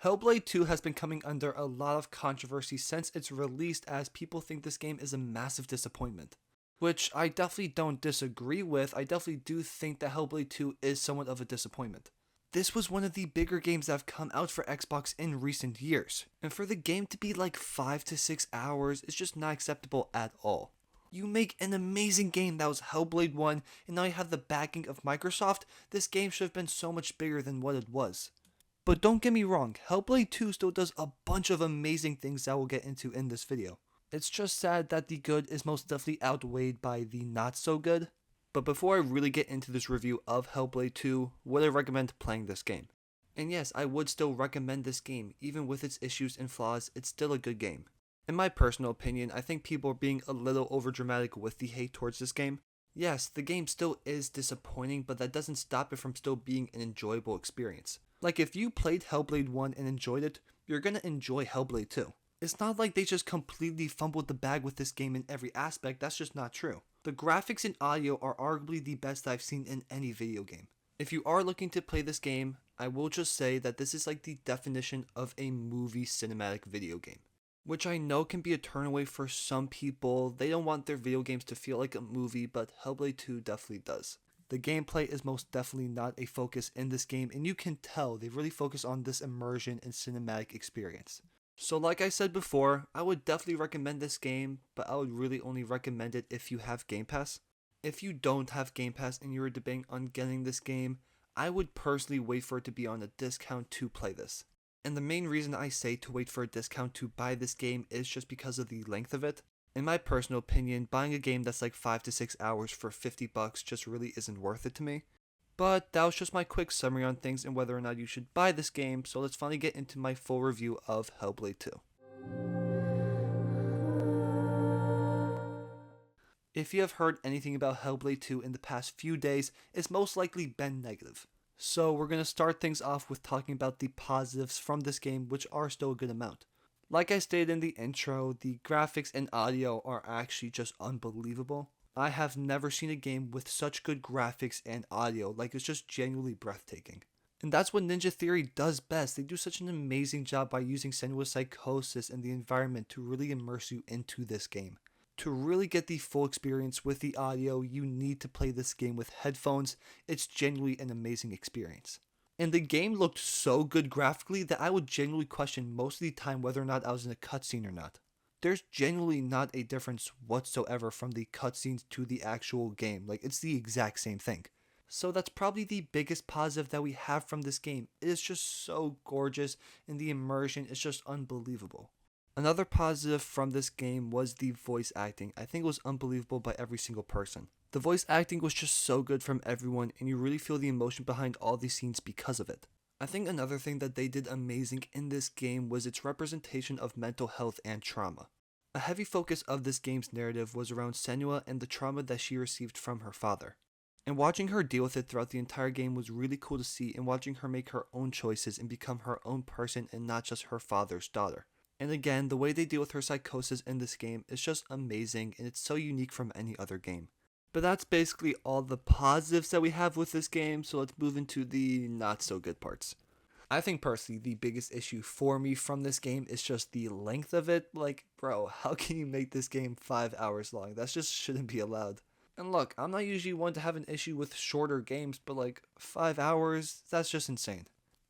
Hellblade 2 has been coming under a lot of controversy since its release, as people think this game is a massive disappointment. Which I definitely don't disagree with. I definitely do think that Hellblade 2 is somewhat of a disappointment. This was one of the bigger games that have come out for Xbox in recent years, and for the game to be like 5 to 6 hours is just not acceptable at all. You make an amazing game that was Hellblade 1, and now you have the backing of Microsoft. This game should have been so much bigger than what it was. But don't get me wrong, Hellblade 2 still does a bunch of amazing things that we'll get into in this video. It's just sad that the good is most definitely outweighed by the not so good. But before I really get into this review of Hellblade 2, would I recommend playing this game? And yes, I would still recommend this game. Even with its issues and flaws, it's still a good game. In my personal opinion, I think people are being a little overdramatic with the hate towards this game. Yes, the game still is disappointing, but that doesn't stop it from still being an enjoyable experience. Like, if you played Hellblade 1 and enjoyed it, you're gonna enjoy Hellblade 2. It's not like they just completely fumbled the bag with this game in every aspect. That's just not true. The graphics and audio are arguably the best I've seen in any video game. If you are looking to play this game, I will just say that this is like the definition of a movie cinematic video game. Which I know can be a turn away for some people. They don't want their video games to feel like a movie, but Hellblade 2 definitely does. The gameplay is most definitely not a focus in this game, and you can tell they really focus on this immersion and cinematic experience. So like I said before, I would definitely recommend this game, but I would really only recommend it if you have Game Pass. If you don't have Game Pass and you're debating on getting this game, I would personally wait for it to be on a discount to play this. And the main reason I say to wait for a discount to buy this game is just because of the length of it. In my personal opinion, buying a game that's like 5 to 6 hours for $50 just really isn't worth it to me. But that was just my quick summary on things and whether or not you should buy this game, so let's finally get into my full review of Hellblade 2. If you have heard anything about Hellblade 2 in the past few days, it's most likely been negative. So we're going to start things off with talking about the positives from this game, which are still a good amount. Like I stated in the intro, the graphics and audio are actually just unbelievable. I have never seen a game with such good graphics and audio, like it's just genuinely breathtaking. And that's what Ninja Theory does best. They do such an amazing job by using Senua's psychosis and the environment to really immerse you into this game. To really get the full experience with the audio, you need to play this game with headphones. It's genuinely an amazing experience. And the game looked so good graphically that I would genuinely question most of the time whether or not I was in a cutscene or not. There's genuinely not a difference whatsoever from the cutscenes to the actual game. Like, it's the exact same thing. So that's probably the biggest positive that we have from this game. It is just so gorgeous, and the immersion is just unbelievable. Another positive from this game was the voice acting. I think it was unbelievable by every single person. The voice acting was just so good from everyone, and you really feel the emotion behind all these scenes because of it. I think another thing that they did amazing in this game was its representation of mental health and trauma. A heavy focus of this game's narrative was around Senua and the trauma that she received from her father. And watching her deal with it throughout the entire game was really cool to see, and watching her make her own choices and become her own person and not just her father's daughter. And again, the way they deal with her psychosis in this game is just amazing, and it's so unique from any other game. But that's basically all the positives that we have with this game, so let's move into the not so good parts. I think personally the biggest issue for me from this game is just the length of it. Like, bro, how can you make this game 5 hours long? That just shouldn't be allowed. And look, I'm not usually one to have an issue with shorter games, but like 5 hours, that's just insane.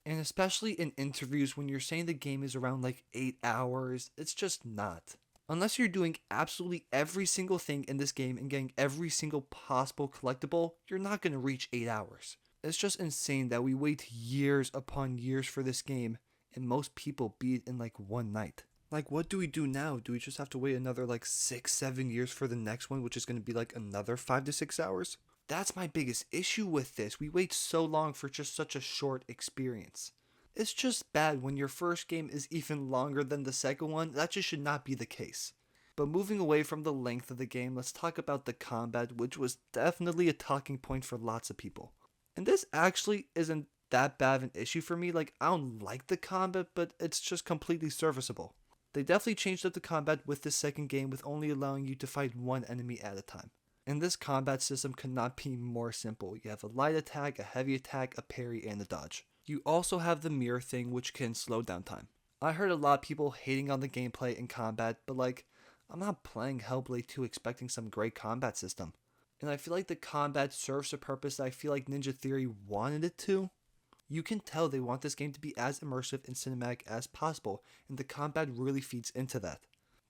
And especially in interviews when you're saying the game is around like 8 hours, it's just not. Unless you're doing absolutely every single thing in this game and getting every single possible collectible, you're not going to reach 8 hours. It's just insane that we wait years upon years for this game, and most people beat it in like one night. Like, what do we do now? Do we just have to wait another like 6-7 years for the next one, which is going to be like another 5 to 6 hours? That's my biggest issue with this. We wait so long for just such a short experience. It's just bad when your first game is even longer than the second one. That just should not be the case. But moving away from the length of the game, let's talk about the combat, which was definitely a talking point for lots of people. And this actually isn't that bad of an issue for me. Like, I don't like the combat, but it's just completely serviceable. They definitely changed up the combat with this second game, with only allowing you to fight one enemy at a time. And this combat system could not be more simple. You have a light attack, a heavy attack, a parry, and a dodge. You also have the mirror thing, which can slow down time. I heard a lot of people hating on the gameplay and combat, but like, I'm not playing Hellblade 2 expecting some great combat system. And I feel like the combat serves a purpose that I feel like Ninja Theory wanted it to. You can tell they want this game to be as immersive and cinematic as possible, and the combat really feeds into that.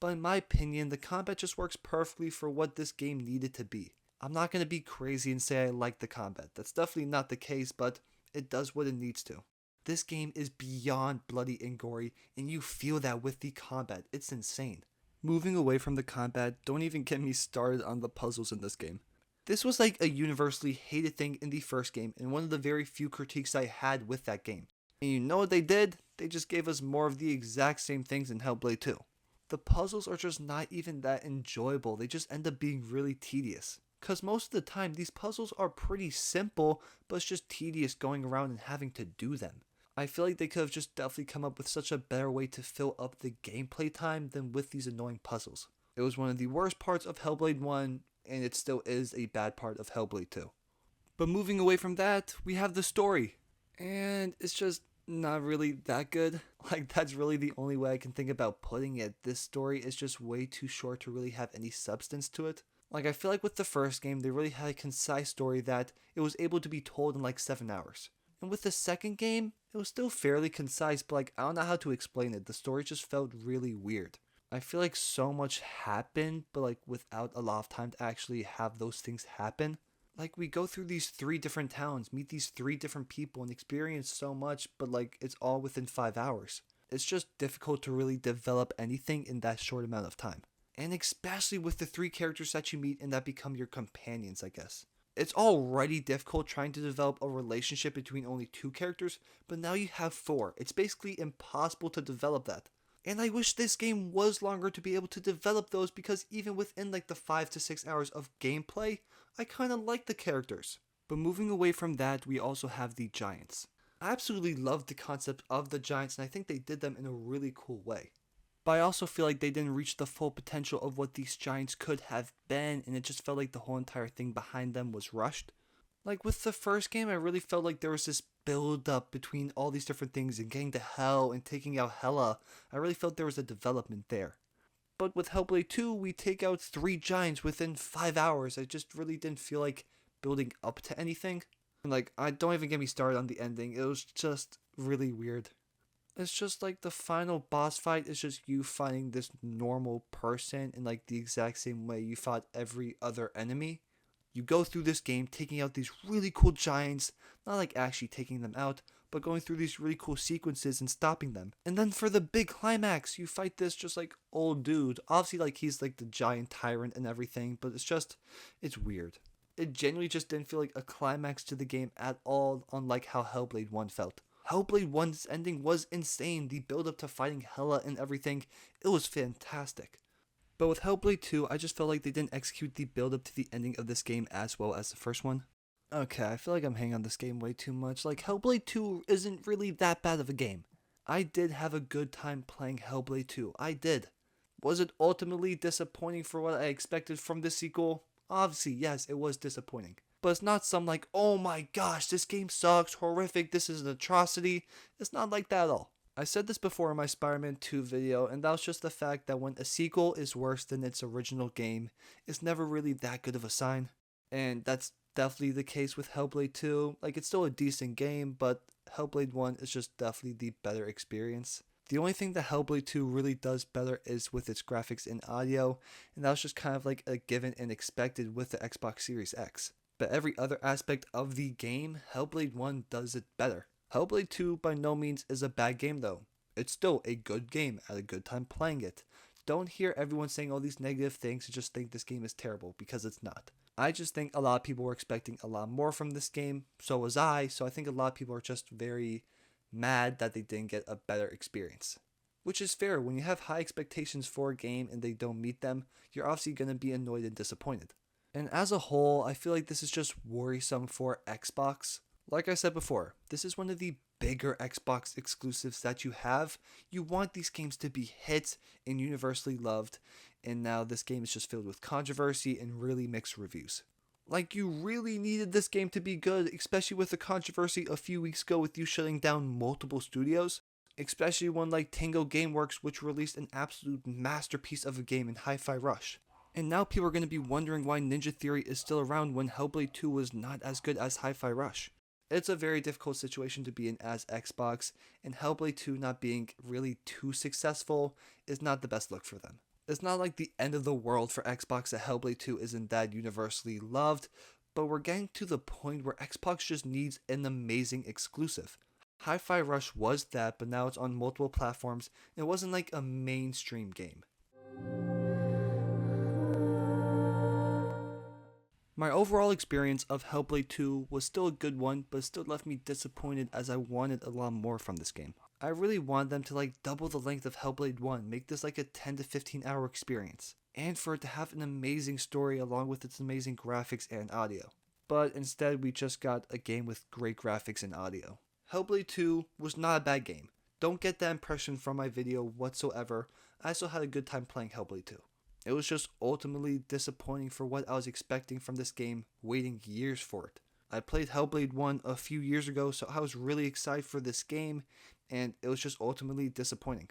But in my opinion, the combat just works perfectly for what this game needed to be. I'm not going to be crazy and say I like the combat. That's definitely not the case, but it does what it needs to. This game is beyond bloody and gory, and you feel that with the combat. It's insane. Moving away from the combat, don't even get me started on the puzzles in this game. This was like a universally hated thing in the first game, and one of the very few critiques I had with that game. And you know what they did? They just gave us more of the exact same things in Hellblade 2. The puzzles are just not even that enjoyable, they just end up being really tedious. Because most of the time, these puzzles are pretty simple, but it's just tedious going around and having to do them. I feel like they could have just definitely come up with such a better way to fill up the gameplay time than with these annoying puzzles. It was one of the worst parts of Hellblade 1, and it still is a bad part of Hellblade 2. But moving away from that, we have the story. And it's just not really that good. Like, that's really the only way I can think about putting it. This story is just way too short to really have any substance to it. Like, I feel like with the first game, they really had a concise story that it was able to be told in like 7 hours. And with the second game, it was still fairly concise, but like, I don't know how to explain it. The story just felt really weird. I feel like so much happened, but like without a lot of time to actually have those things happen. Like, we go through these 3 different towns, meet these 3 different people, and experience so much, but like, it's all within 5 hours. It's just difficult to really develop anything in that short amount of time. And especially with the 3 characters that you meet and that become your companions, I guess. It's already difficult trying to develop a relationship between only 2 characters, but now you have 4. It's basically impossible to develop that. And I wish this game was longer to be able to develop those, because even within like the 5 to 6 hours of gameplay, I kind of like the characters. But moving away from that, we also have the giants. I absolutely love the concept of the giants, and I think they did them in a really cool way. But I also feel like they didn't reach the full potential of what these giants could have been, and it just felt like the whole entire thing behind them was rushed. Like with the first game, I really felt like there was this build up between all these different things and getting to hell and taking out Hela. I really felt there was a development there. But with Hellblade 2, we take out 3 giants within 5 hours. I just really didn't feel like building up to anything. And like, I don't even get me started on the ending. It was just really weird. It's just like the final boss fight is just you fighting this normal person in like the exact same way you fought every other enemy. You go through this game taking out these really cool giants, not like actually taking them out, but going through these really cool sequences and stopping them. And then for the big climax, you fight this just like old dude. Obviously like he's like the giant tyrant and everything, but it's weird. It genuinely just didn't feel like a climax to the game at all, unlike how Hellblade 1 felt. Hellblade 1's ending was insane. The build up to fighting Hela and everything, it was fantastic. But with Hellblade 2, I just felt like they didn't execute the build up to the ending of this game as well as the first one. Okay, I feel like I'm hanging on this game way too much. Like, Hellblade 2 isn't really that bad of a game. I did have a good time playing Hellblade 2. I did. Was it ultimately disappointing for what I expected from the sequel? Obviously, yes, it was disappointing. But it's not some like, oh my gosh, this game sucks, horrific, this is an atrocity. It's not like that at all. I said this before in my Spider-Man 2 video, and that was just the fact that when a sequel is worse than its original game, it's never really that good of a sign. And that's definitely the case with Hellblade 2. Like, it's still a decent game, but Hellblade 1 is just definitely the better experience. The only thing that Hellblade 2 really does better is with its graphics and audio, and that was just kind of like a given and expected with the Xbox Series X. But every other aspect of the game, Hellblade 1 does it better. Hellblade 2 by no means is a bad game though. It's still a good game. I had a good time playing it. Don't hear everyone saying all these negative things and just think this game is terrible, because it's not. I just think a lot of people were expecting a lot more from this game. So was I. So I think a lot of people are just very mad that they didn't get a better experience. Which is fair. When you have high expectations for a game and they don't meet them, you're obviously going to be annoyed and disappointed. And as a whole, I feel like this is just worrisome for Xbox. Like I said before, this is one of the bigger Xbox exclusives that you have. You want these games to be hits and universally loved, and now this game is just filled with controversy and really mixed reviews. Like, you really needed this game to be good, especially with the controversy a few weeks ago with you shutting down multiple studios. Especially one like Tango Gameworks, which released an absolute masterpiece of a game in Hi-Fi Rush. And now people are going to be wondering why Ninja Theory is still around when Hellblade 2 was not as good as Hi-Fi Rush. It's a very difficult situation to be in as Xbox, and Hellblade 2 not being really too successful is not the best look for them. It's not like the end of the world for Xbox that Hellblade 2 isn't that universally loved, but we're getting to the point where Xbox just needs an amazing exclusive. Hi-Fi Rush was that, but now it's on multiple platforms, and it wasn't like a mainstream game. My overall experience of Hellblade 2 was still a good one, but it still left me disappointed as I wanted a lot more from this game. I really wanted them to like double the length of Hellblade 1, make this like a 10 to 15 hour experience, and for it to have an amazing story along with its amazing graphics and audio. But instead we just got a game with great graphics and audio. Hellblade 2 was not a bad game. Don't get that impression from my video whatsoever. I still had a good time playing Hellblade 2. It was just ultimately disappointing for what I was expecting from this game, waiting years for it. I played Hellblade 1 a few years ago, so I was really excited for this game, and it was just ultimately disappointing.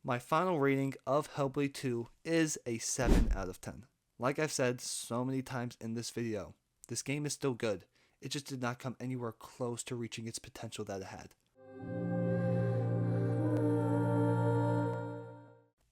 My final rating of Hellblade 2 is a 7 out of 10. Like I've said so many times in this video, this game is still good. It just did not come anywhere close to reaching its potential that it had.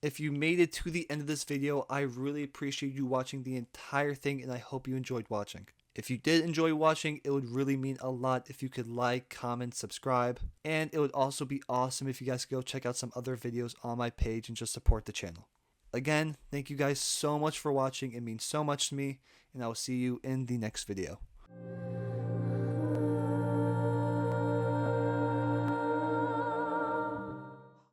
If you made it to the end of this video, I really appreciate you watching the entire thing, and I hope you enjoyed watching. If you did enjoy watching, it would really mean a lot if you could like, comment, subscribe, and it would also be awesome if you guys could go check out some other videos on my page and just support the channel. Again, thank you guys so much for watching. It means so much to me, and I will see you in the next video.